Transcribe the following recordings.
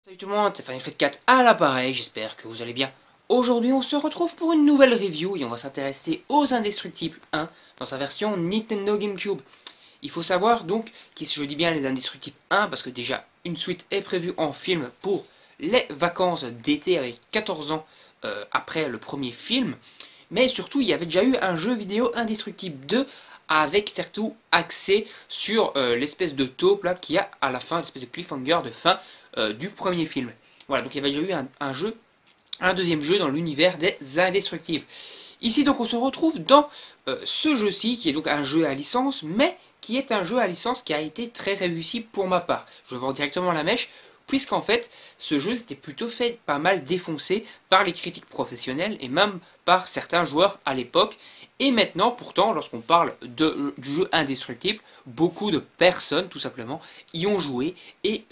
Salut tout le monde, c'est Final Fight 4 à l'appareil, j'espère que vous allez bien. Aujourd'hui on se retrouve pour une nouvelle review et on va s'intéresser aux Indestructibles 1 dans sa version Nintendo GameCube. Il faut savoir donc, je dis bien les Indestructibles 1 parce que déjà une suite est prévue en film pour les vacances d'été avec 14 ans après le premier film. Mais surtout il y avait déjà eu un jeu vidéo Indestructible 2 avec surtout axé sur l'espèce de taupe là qu'il y a à la fin, l'espèce de cliffhanger de fin du premier film. Voilà, donc il y avait déjà eu un deuxième jeu dans l'univers des Indestructibles. Ici donc on se retrouve dans ce jeu-ci qui est donc un jeu à licence, mais qui est un jeu à licence qui a été très réussi pour ma part. Je vends directement la mèche, puisqu'en fait ce jeu s'était plutôt fait pas mal défoncer par les critiques professionnelles et même par certains joueurs à l'époque. Et maintenant, pourtant, lorsqu'on parle du jeu Indestructible, beaucoup de personnes, tout simplement, y ont joué et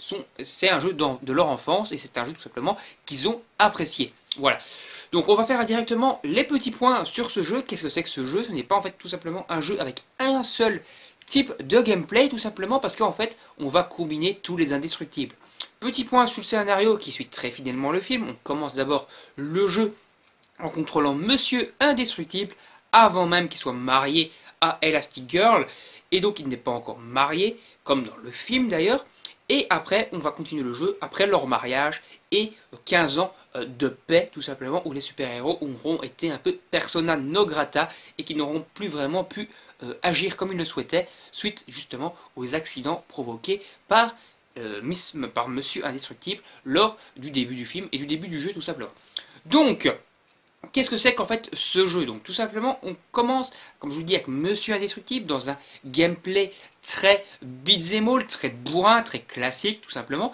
c'est un jeu de leur enfance et c'est un jeu tout simplement qu'ils ont apprécié. Voilà. Donc on va faire directement les petits points sur ce jeu. Qu'est-ce que c'est que ce jeu? Ce n'est pas en fait tout simplement un jeu avec un seul type de gameplay, tout simplement parce qu'en fait, on va combiner tous les Indestructibles. Petit point sur le scénario qui suit très fidèlement le film. On commence d'abord le jeu en contrôlant Monsieur Indestructible avant même qu'il soit marié à Elastic Girl, et donc il n'est pas encore marié, comme dans le film d'ailleurs, et après on va continuer le jeu après leur mariage et 15 ans de paix tout simplement, où les super-héros auront été un peu persona non grata et qui n'auront plus vraiment pu agir comme ils le souhaitaient, suite justement aux accidents provoqués par Monsieur Indestructible lors du début du film et du début du jeu tout simplement. Donc, qu'est-ce que c'est qu'en fait ce jeu? Donc tout simplement on commence, comme je vous dis, avec Monsieur Indestructible dans un gameplay très beat'em all, très bourrin, très classique tout simplement.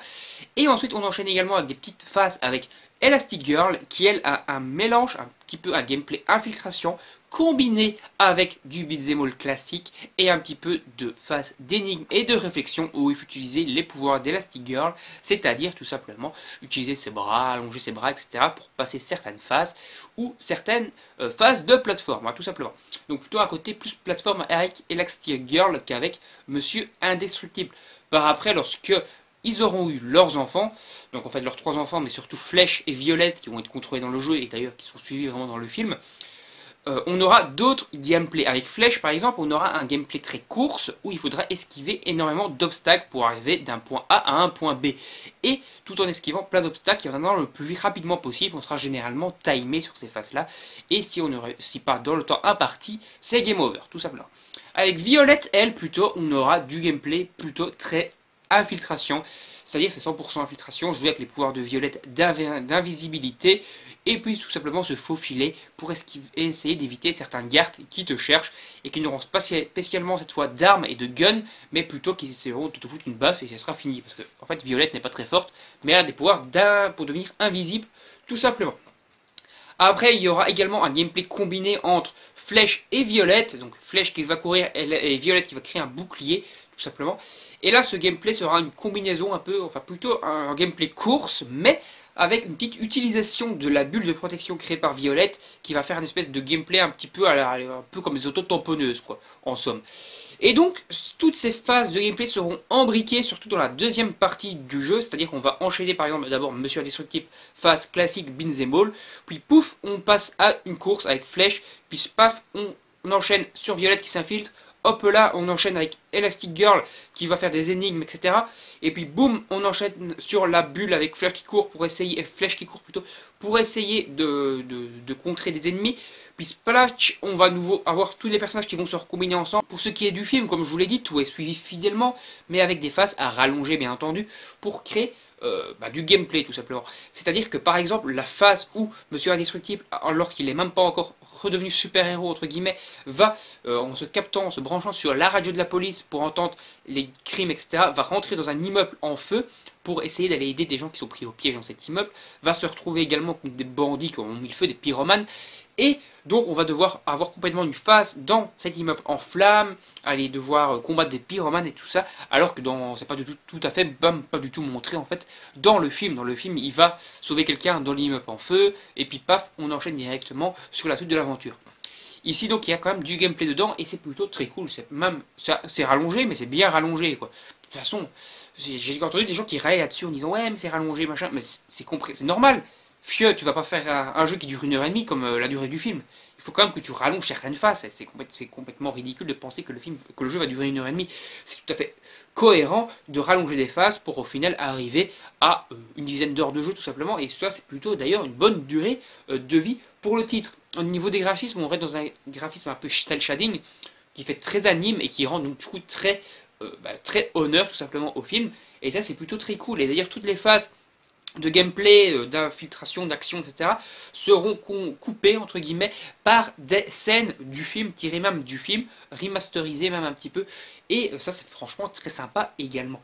Et ensuite on enchaîne également avec des petites phases avec Elastic Girl qui elle a un mélange, un petit peu un gameplay infiltration combiné avec du beat'em all classique et un petit peu de phase d'énigme et de réflexion où il faut utiliser les pouvoirs d'Elastic Girl, c'est-à-dire tout simplement utiliser ses bras, allonger ses bras, etc. pour passer certaines phases ou certaines phases de plateforme, hein, tout simplement. Donc plutôt à côté plus plateforme avec Elastic Girl qu'avec Monsieur Indestructible. Par après, lorsque ils auront eu leurs enfants, donc en fait leurs trois enfants, mais surtout Flèche et Violette qui vont être contrôlés dans le jeu et d'ailleurs qui sont suivis vraiment dans le film, on aura d'autres gameplays. Avec Flèche par exemple, on aura un gameplay très course où il faudra esquiver énormément d'obstacles pour arriver d'un point A à un point B. Et tout en esquivant plein d'obstacles, il va le plus rapidement possible. On sera généralement timé sur ces phases-là. Et si on ne réussit pas dans le temps imparti, c'est game over, tout simplement. Avec Violette, elle, plutôt, on aura du gameplay plutôt très infiltration. C'est-à-dire c'est 100% infiltration, jouer avec les pouvoirs de Violette d'invisibilité et puis tout simplement se faufiler pour essayer d'éviter certains gardes qui te cherchent et qui n'auront pas spécialement cette fois d'armes et de guns, mais plutôt qu'ils essaieront de te foutre une baffe et ça sera fini. Parce que en fait Violette n'est pas très forte, mais elle a des pouvoirs pour devenir invisible, tout simplement. Après il y aura également un gameplay combiné entre Flèche et Violette, donc Flèche qui va courir et Violette qui va créer un bouclier, tout simplement. Et là, ce gameplay sera une combinaison un peu, enfin plutôt un gameplay course, mais avec une petite utilisation de la bulle de protection créée par Violette, qui va faire une espèce de gameplay un petit peu, un peu comme les auto-tamponneuses, quoi, en somme. Et donc, toutes ces phases de gameplay seront embriquées, surtout dans la deuxième partie du jeu, c'est-à-dire qu'on va enchaîner par exemple d'abord Monsieur Indestructible, phase classique beat'em all, puis pouf, on passe à une course avec Flèche, puis paf, on enchaîne sur Violette qui s'infiltre, hop là, on enchaîne avec Elastic Girl qui va faire des énigmes, etc. Et puis boum, on enchaîne sur la bulle avec Flèche qui court pour essayer, Flèche qui court plutôt, pour essayer de contrer des ennemis. Puis splash, on va nouveau avoir tous les personnages qui vont se recombiner ensemble. Pour ce qui est du film, comme je vous l'ai dit, tout est suivi fidèlement, mais avec des phases à rallonger bien entendu, pour créer du gameplay tout simplement. C'est-à-dire que par exemple, la phase où Monsieur Indestructible, alors qu'il n'est même pas encore redevenu super-héros entre guillemets, va en se captant, en se branchant sur la radio de la police pour entendre les crimes, etc., va rentrer dans un immeuble en feu pour essayer d'aller aider des gens qui sont pris au piège dans cet immeuble, va se retrouver également contre des bandits qui ont mis le feu, des pyromanes, et donc on va devoir avoir complètement une phase dans cet immeuble en flammes, aller devoir combattre des pyromanes et tout ça, alors que c'est pas du tout à fait, pas du tout montré en fait dans le film. Dans le film, il va sauver quelqu'un dans l'immeuble en feu, et puis paf, on enchaîne directement sur la suite de l'aventure. Ici donc il y a quand même du gameplay dedans et c'est plutôt très cool. C'est rallongé mais c'est bien rallongé quoi. De toute façon, J'ai entendu des gens qui raillent là-dessus en disant ouais mais c'est rallongé machin, mais c'est normal. Fieu, tu vas pas faire un jeu qui dure 1 h 30 comme la durée du film. Il faut quand même que tu rallonges certaines phases. C'est complètement ridicule de penser que le jeu va durer 1 h 30. C'est tout à fait cohérent de rallonger des phases pour au final arriver à une dizaine d'heures de jeu tout simplement. Et ça c'est plutôt d'ailleurs une bonne durée de vie pour le titre. Au niveau des graphismes, on reste dans un graphisme un peu cel shading qui fait très anime et qui rend donc du coup très honneur tout simplement au film. Et ça c'est plutôt très cool. Et d'ailleurs toutes les phases de gameplay, d'infiltration, d'action, etc. seront coupées entre guillemets par des scènes du film, tirées même du film, remasterisées même un petit peu. Et ça c'est franchement très sympa également.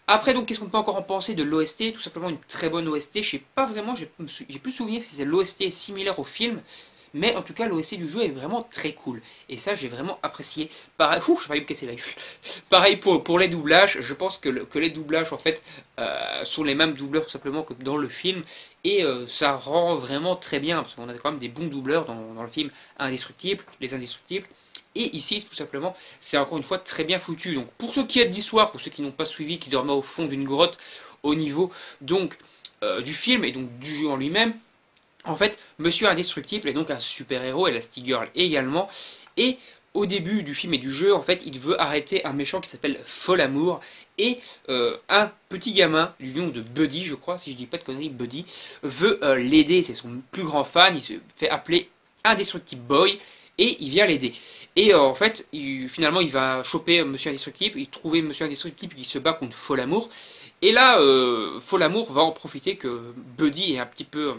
Après donc qu'est-ce qu'on peut encore en penser de l'OST? Tout simplement une très bonne OST. Je sais pas vraiment, j'ai plus souvenir si c'est l'OST similaire au film. Mais en tout cas, l'OST du jeu est vraiment très cool. Et ça, j'ai vraiment apprécié. Pareil, j'ai failli me casser la gueule. Pareil pour les doublages. Je pense que les doublages, en fait, sont les mêmes doubleurs tout simplement que dans le film. Et ça rend vraiment très bien. Parce qu'on a quand même des bons doubleurs dans le film Indestructible, Les Indestructibles. Et ici, tout simplement, c'est encore une fois très bien foutu. Donc, pour ceux qui aident d'histoire, pour ceux qui n'ont pas suivi, qui dormaient au fond d'une grotte, au niveau donc du film et donc du jeu en lui-même, en fait, Monsieur Indestructible est donc un super-héros, Elastigirl également, et au début du film et du jeu, en fait, il veut arrêter un méchant qui s'appelle Folamour, et un petit gamin du nom de Buddy, je crois, si je dis pas de conneries, Buddy, veut l'aider, c'est son plus grand fan, il se fait appeler Indestructible Boy, et il vient l'aider. Et en fait, finalement, il va choper Monsieur Indestructible, il trouve Monsieur Indestructible qui se bat contre Folamour, et là, Folamour va en profiter que Buddy est un petit peu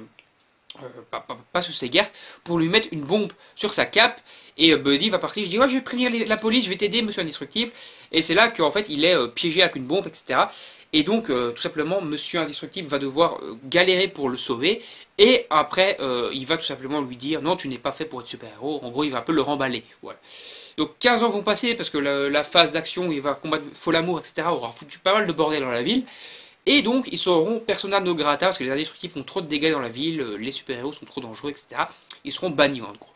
pas sous ses gardes, pour lui mettre une bombe sur sa cape. Et Buddy va partir, je dis ouais, je vais prévenir la police, je vais t'aider Monsieur Indestructible. Et c'est là qu'en fait il est piégé avec une bombe, etc. Et donc tout simplement Monsieur Indestructible va devoir galérer pour le sauver. Et après il va tout simplement lui dire non, tu n'es pas fait pour être super-héros. En gros il va un peu le remballer. Voilà. Donc 15 ans vont passer parce que la phase d'action où il va combattre Folamour, etc. aura foutu pas mal de bordel dans la ville. Et donc, ils seront persona non grata, parce que les indestructibles font trop de dégâts dans la ville, les super-héros sont trop dangereux, etc. Ils seront bannis, en gros.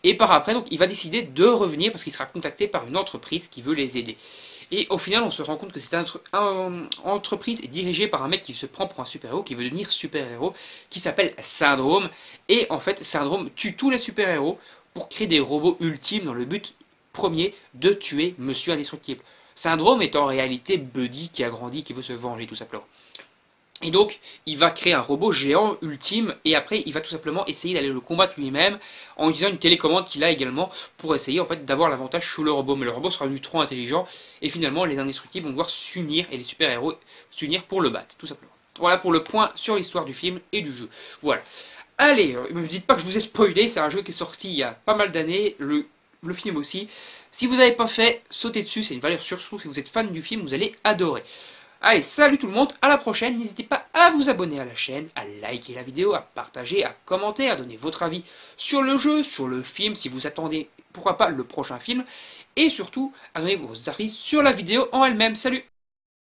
Et par après, donc, il va décider de revenir, parce qu'il sera contacté par une entreprise qui veut les aider. Et au final, on se rend compte que cette entreprise est dirigée par un mec qui se prend pour un super-héros, qui veut devenir super-héros, qui s'appelle Syndrome. Et en fait, Syndrome tue tous les super-héros pour créer des robots ultimes dans le but premier de tuer Monsieur Indestructible. Syndrome est en réalité Buddy qui a grandi, qui veut se venger tout simplement. Et donc, il va créer un robot géant ultime, et après, il va tout simplement essayer d'aller le combattre lui-même, en utilisant une télécommande qu'il a également, pour essayer en fait d'avoir l'avantage sur le robot. Mais le robot sera devenu trop intelligent, et finalement, les indestructibles vont devoir s'unir, et les super-héros s'unir pour le battre, tout simplement. Voilà pour le point sur l'histoire du film et du jeu. Voilà. Allez, ne me dites pas que je vous ai spoilé, c'est un jeu qui est sorti il y a pas mal d'années, le film aussi. Si vous n'avez pas fait, sautez dessus, c'est une valeur sûre, surtout si vous êtes fan du film, vous allez adorer. Allez, salut tout le monde, à la prochaine, n'hésitez pas à vous abonner à la chaîne, à liker la vidéo, à partager, à commenter, à donner votre avis sur le jeu, sur le film, si vous attendez, pourquoi pas, le prochain film, et surtout, à donner vos avis sur la vidéo en elle-même. Salut!